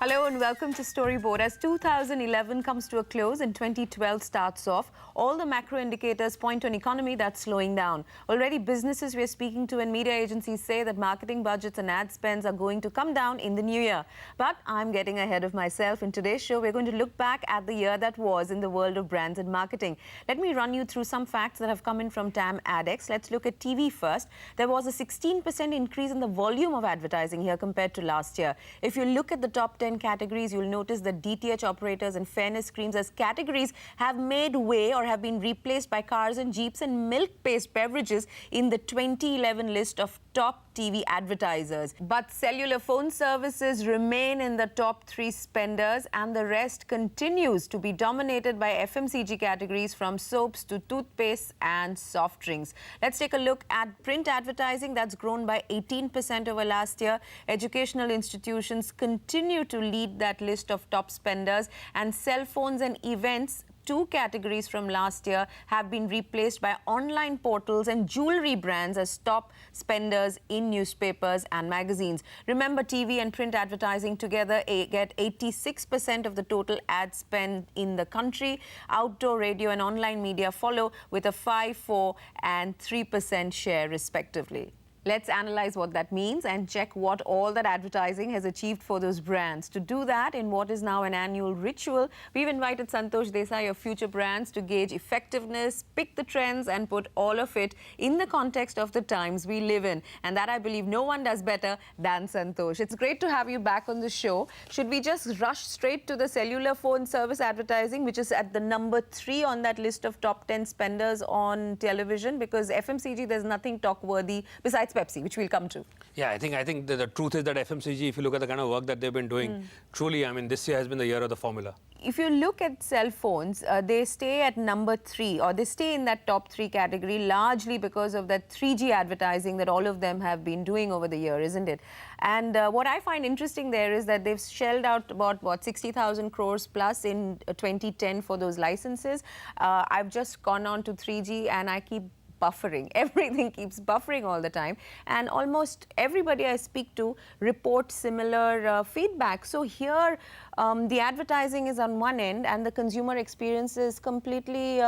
Hello and welcome to Storyboard. As 2011 comes to a close and 2012 starts off, all the macro indicators point to an economy that's slowing down. Already businesses we're speaking to and media agencies say that marketing budgets and ad spends are going to come down in the new year. But I'm getting ahead of myself. In today's show, we're going to look back at the year that was in the world of brands and marketing. Let me run you through some facts that have come in from TAM AdX. Let's look at TV first. There was a 16% increase in the volume of advertising here compared to last year. If you look at the top 10 categories, you'll notice that DTH operators and fairness creams as categories have made way or have been replaced by cars and jeeps and milk-based beverages in the 2011 list of top TV advertisers. But cellular phone services remain in the top 3 spenders, and the rest continues to be dominated by FMCG categories from soaps to toothpaste and soft drinks. Let's take a look at print advertising. That's grown by 18% over last year. Educational institutions continue to lead that list of top spenders, and cell phones and events, 2 categories from last year, have been replaced by online portals and jewelry brands as top spenders in newspapers and magazines. Remember, TV and print advertising together get 86% of the total ad spend in the country. Outdoor radio and online media follow with a 5%, 4% and 3% share respectively. Let's analyze what that means and check what all that advertising has achieved for those brands. To do that, in what is now an annual ritual, we've invited Santosh Desai of Future Brands to gauge effectiveness, pick the trends and put all of it in the context of the times we live in. And that, I believe, no one does better than Santosh. It's great to have you back on the show. Should we just rush straight to the cellular phone service advertising, which is at the number 3 on that list of top 10 spenders on television? Because FMCG, there's nothing talk-worthy besides Pepsi, which we'll come to. Yeah, I think the truth is that FMCG, if you look at the kind of work that they've been doing, truly, I mean, this year has been the year of the formula. If you look at cell phones, they stay at number 3, or they stay in that top 3 category, largely because of that 3G advertising that all of them have been doing over the year, isn't it? And what I find interesting there is that they've shelled out about, 60,000 crores plus in 2010 for those licenses. I've just gone on to 3G and I keep buffering. Everything keeps buffering all the time, and almost everybody I speak to reports similar feedback. So here the advertising is on one end and the consumer experience is completely,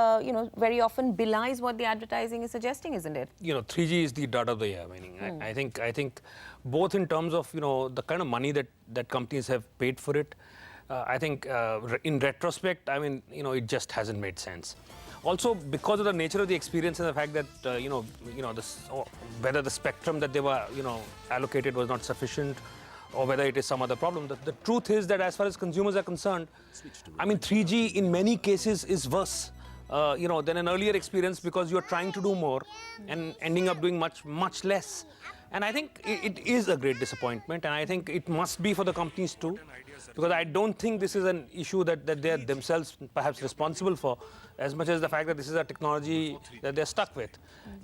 very often belies what the advertising is suggesting, isn't it? 3G is the dud of the year. Meaning, I think both in terms of the kind of money that companies have paid for it. I think in retrospect, I mean, it just hasn't made sense. Also, because of the nature of the experience and the fact that, whether the spectrum that they were, allocated was not sufficient or whether it is some other problem, the truth is that as far as consumers are concerned, I mean, 3G in many cases is worse, than an earlier experience because you're trying to do more and ending up doing much less. And I think it is a great disappointment, and I think it must be for the companies too, because I don't think this is an issue that they are themselves perhaps responsible for, as much as the fact that this is a technology that they're stuck with.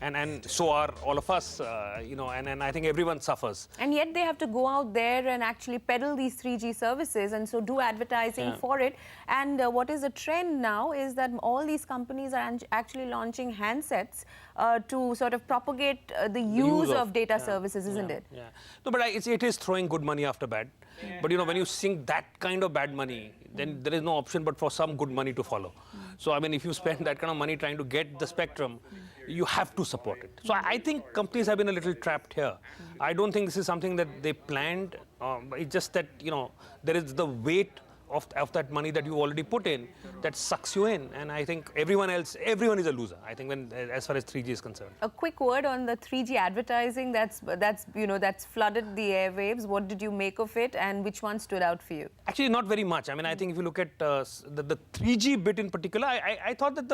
And so are all of us, and I think everyone suffers. And yet they have to go out there and actually peddle these 3G services and so do advertising for it. And what is a trend now is that all these companies are actually launching handsets to sort of propagate the use of data services, isn't it? Yeah. No, but it is throwing good money after bad. Yeah. But when you sink that kind of bad money, then there is no option but for some good money to follow. So I mean, if you spend that kind of money trying to get the spectrum, you have to support it. So I think companies have been a little trapped here. I don't think this is something that they planned. It's just that there is the weight of that money that you already put in that sucks you in, and I think everyone is a loser, I think, as far as 3G is concerned. A quick word on the 3G advertising that's flooded the airwaves. What did you make of it, and which one stood out for you? Actually, not very much. I mean, I think if you look at the 3G bit in particular, I thought that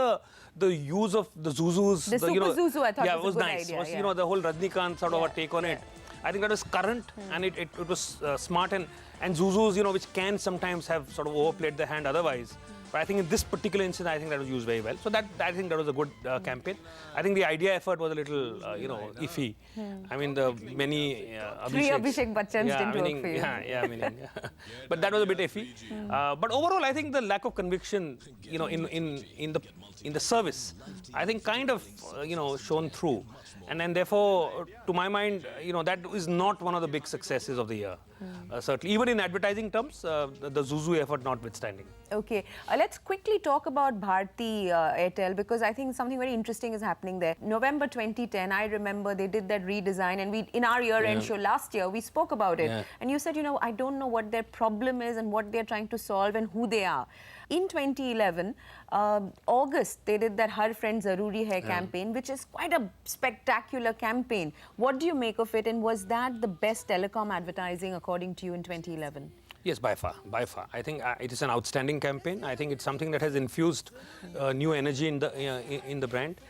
the use of the Zuzus, the Super Zuzu, I thought was a good nice. idea, Was, the whole Rajnikant sort of a take on it. I think that was current and it was smart, and Zuzus, which can sometimes have sort of overplayed their hand otherwise. But I think in this particular instance, I think that was used very well. So I think that was a good campaign. I think the idea effort was a little, iffy. I mean, the many Three Abhishek Bachchans didn't work for you. But that was a bit iffy. But overall, I think the lack of conviction, in the service, I think kind of, shown through. And then therefore, to my mind, that is not one of the big successes of the year. Certainly, even in advertising terms, the Zuzu effort notwithstanding. Okay, let's quickly talk about Bharti Airtel, because I think something very interesting is happening there. November 2010, I remember they did that redesign, and we, in our year-end show last year, we spoke about it. And you said, I don't know what their problem is and what they're trying to solve and who they are. In 2011, August, they did that Har Friend Zaruri Hai campaign, which is quite a spectacular campaign. What do you make of it, and was that the best telecom advertising according to you in 2011? Yes, by far, by far. I think it is an outstanding campaign. I think it's something that has infused new energy in the brand.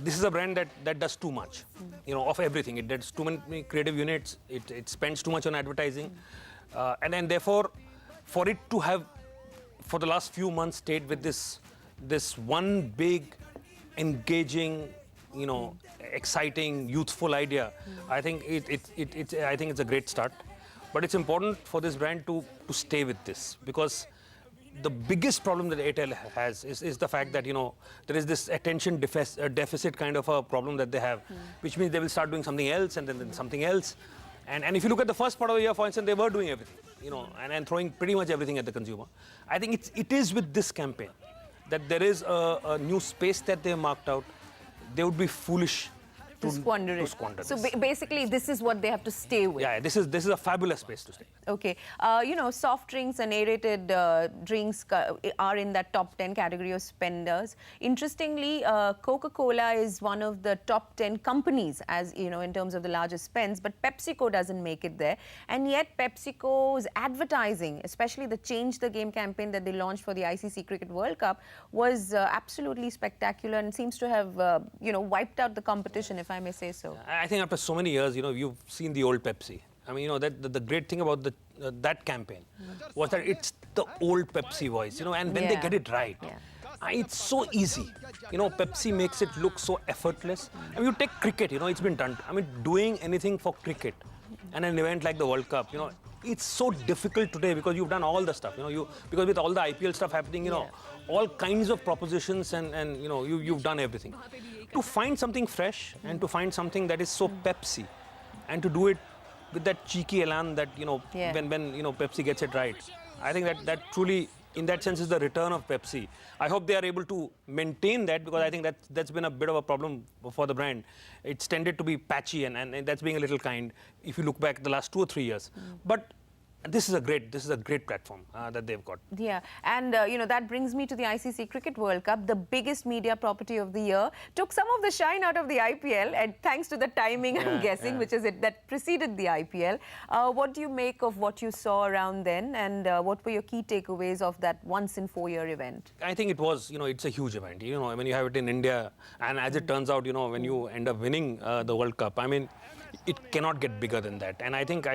This is a brand that does too much, of everything. It does too many creative units. It spends too much on advertising, and then therefore, for it to have, for the last few months, stayed with this one big, engaging, exciting, youthful idea. I think it's a great start. But it's important for this brand to stay with this, because the biggest problem that Airtel has is the fact that, there is this attention deficit kind of a problem that they have, which means they will start doing something else and then something else. And if you look at the first part of the year, for instance, they were doing everything, and throwing pretty much everything at the consumer. I think it is with this campaign that there is a new space that they have marked out. They would be foolish to squander it. So basically, this is what they have to stay with. Yeah, this is a fabulous space to stay with. Okay, soft drinks and aerated drinks are in that top 10 category of spenders. Interestingly, Coca-Cola is one of the top 10 companies, as in terms of the largest spends, but PepsiCo doesn't make it there. And yet PepsiCo's advertising, especially the Change the Game campaign that they launched for the ICC Cricket World Cup, was absolutely spectacular and seems to have wiped out the competition, if I may say so. I think after so many years, you've seen the old Pepsi. I mean, that the great thing about that campaign was that it's the old Pepsi voice, and when they get it right, it's so easy. Pepsi makes it look so effortless. I mean, you take cricket, it's been done. I mean, doing anything for cricket and an event like the World Cup, it's so difficult today because you've done all the stuff, because with all the IPL stuff happening, all kinds of propositions and you've done everything. To find something fresh and to find something that is so Pepsi and to do it with that cheeky elan that, when Pepsi gets it right. I think that truly, in that sense, is the return of Pepsi. I hope they are able to maintain that, because I think that's been a bit of a problem for the brand. It's tended to be patchy, and that's being a little kind if you look back the last 2 or 3 years. But this is a great platform that they've got. Yeah, and that brings me to the ICC Cricket World Cup, the biggest media property of the year. Took some of the shine out of the IPL, and thanks to the timing, I'm guessing, which is it that preceded the IPL. What do you make of what you saw around then, and what were your key takeaways of that once-in-4-year event? I think it was, it's a huge event. When you have it in India, and as it turns out, when you end up winning the World Cup, I mean, it cannot get bigger than that. And I think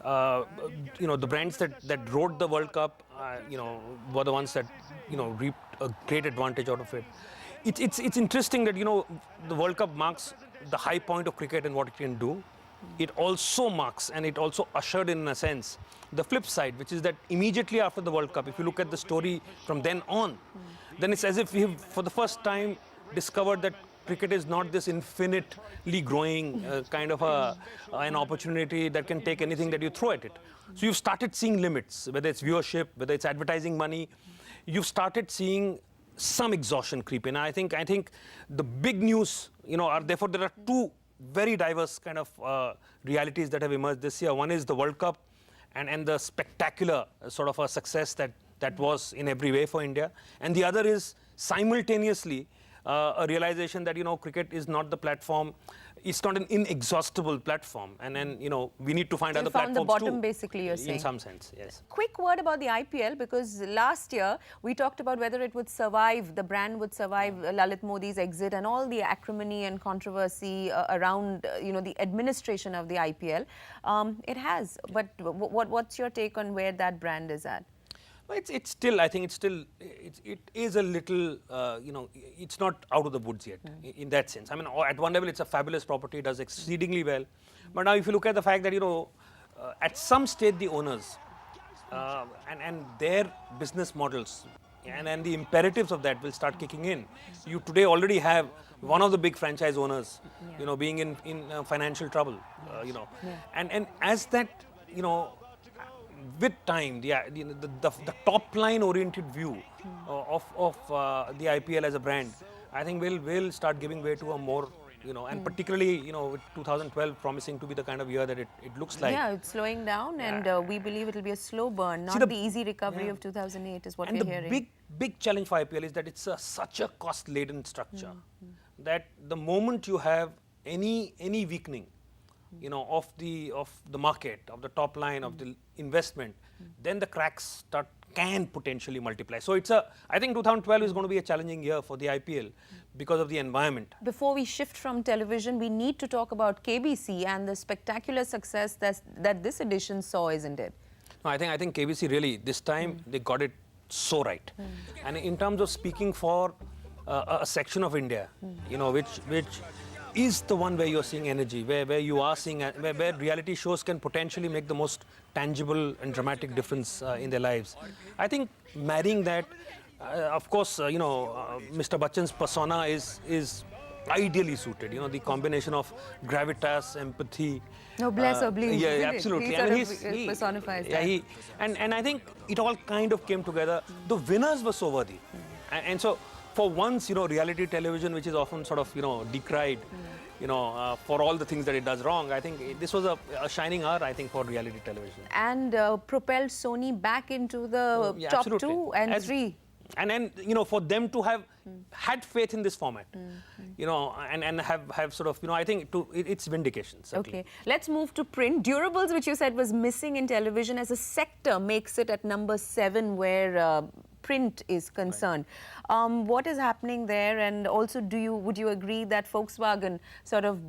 the brands that rode the World Cup, were the ones that, reaped a great advantage out of it. It's interesting that, the World Cup marks the high point of cricket and what it can do. It also marks, and it also ushered in a sense, the flip side, which is that immediately after the World Cup, if you look at the story from then on, then it's as if we have, for the first time, discovered that cricket is not this infinitely growing kind of an opportunity that can take anything that you throw at it. So you've started seeing limits, whether it's viewership, whether it's advertising money. You've started seeing some exhaustion creep in. I think the big news, therefore there are two very diverse kind of realities that have emerged this year. One is the World Cup and the spectacular sort of a success that was in every way for India. And the other is simultaneously a realization that, cricket is not the platform. It's not an inexhaustible platform. And then, we need to find other platforms too. You found the bottom, basically, you're saying. In some sense, yes. Quick word about the IPL, because last year we talked about whether it would survive, the brand would survive Lalit Modi's exit and all the acrimony and controversy around, the administration of the IPL. It has. But what's your take on where that brand is at? It's still, I think it is a little, it's not out of the woods yet in that sense. I mean, at one level, it's a fabulous property, it does exceedingly well. But now if you look at the fact that, at some stage the owners and their business models and the imperatives of that will start kicking in. You today already have one of the big franchise owners, being in financial trouble, and as that, with time, the top line oriented view of the IPL as a brand, I think will start giving way to a more, and particularly, with 2012 promising to be the kind of year that it looks like. Yeah, it's slowing down, and we believe it will be a slow burn, not the easy recovery of 2008 is what we're hearing. And the big challenge for IPL is that it's such a cost-laden structure that the moment you have any weakening, of the market, of the top line, of the investment, then the cracks can potentially multiply. So I think 2012 is going to be a challenging year for the IPL because of the environment. Before we shift from television, we need to talk about KBC and the spectacular success that this edition saw, isn't it? No, I think KBC really, this time, they got it so right. And in terms of speaking for a section of India, which is the one where you're seeing energy, where you are seeing, where reality shows can potentially make the most tangible and dramatic difference in their lives. I think marrying that, of course, Mr. Bachchan's persona is ideally suited. The combination of gravitas, empathy. Noblesse oblige. Yeah, absolutely. He personifies that. Yeah, and I think it all kind of came together. The winners were so worthy, and so. For once, reality television, which is often sort of, decried, for all the things that it does wrong, I think this was a shining hour, I think, for reality television. And propelled Sony back into the top absolutely. 2 and 3. And for them to have had faith in this format, and have sort of, I think it's vindication, certainly. Okay, let's move to print. Durables, which you said was missing in television as a sector, makes it at number 7 where print is concerned. What is happening there, and also would you agree that Volkswagen sort of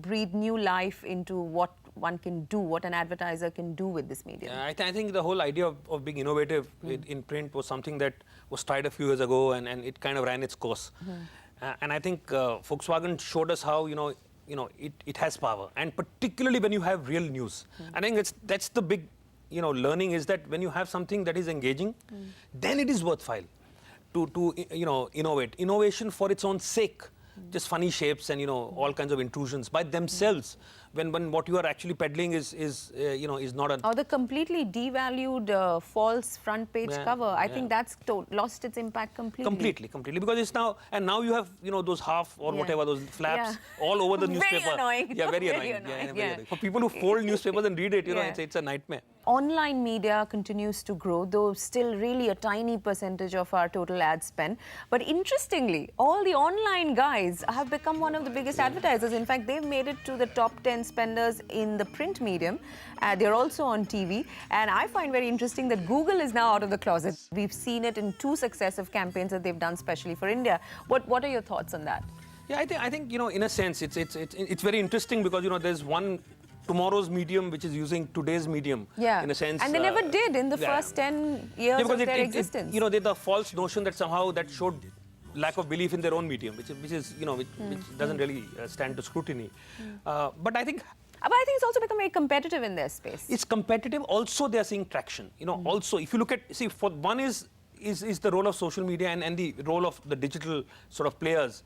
breathed new life into what one can do, what an advertiser can do with this medium? I think the whole idea of being innovative in print was something that was tried a few years ago, and it kind of ran its course. And I think Volkswagen showed us how it has power, and particularly when you have real news. I think that's the big learning, is that when you have something that is engaging, then it is worthwhile to innovate. Innovation for its own sake, just funny shapes and all kinds of intrusions by themselves, when what you are actually peddling is not a... Or the completely devalued false front page cover. I think that's lost its impact completely. Completely, because it's now, and now you have those half or whatever, those flaps all over the newspaper. Very annoying. Yeah, very annoying. Very annoying. For people who fold newspapers and read it, it's a nightmare. Online media continues to grow, though still really a tiny percentage of our total ad spend. But interestingly, all the online guys have become one of the biggest advertisers. In fact, they've made it to the top 10 spenders in the print medium. They're also on TV. And I find very interesting that Google is now out of the closet. We've seen it in 2 successive campaigns that they've done specially for India. What are your thoughts on that? Yeah, I think in a sense, it's very interesting because, there's one tomorrow's medium which is using today's medium, in a sense. And they never did in the first 10 years of their existence. The false notion that somehow that showed lack of belief in their own medium, which doesn't really stand to scrutiny. But I think it's also become very competitive in their space. It's competitive. Also, they are seeing traction. Also, if you look at, for one is the role of social media and the role of the digital sort of players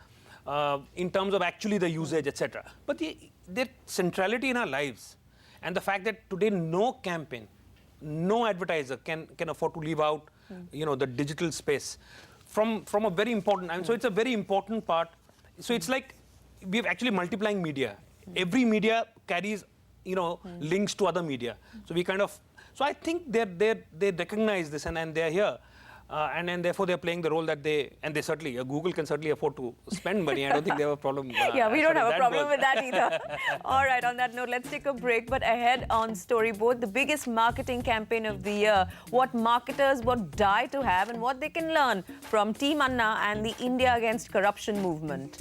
in terms of actually the usage, etc. But their centrality in our lives, and the fact that today no campaign, no advertiser can afford to leave out, the digital space from a very important. So it's a very important part. So it's like we're actually multiplying media. Every media carries, links to other media. So we kind of. So I think they recognize this and they're here. And therefore they're playing the role that they certainly, Google can certainly afford to spend money. I don't think they have a problem. Yeah, we don't have a problem with that either. All right, on that note, let's take a break. But ahead on Storyboard, the biggest marketing campaign of the year, what marketers would die to have and what they can learn from Team Anna and the India Against Corruption movement.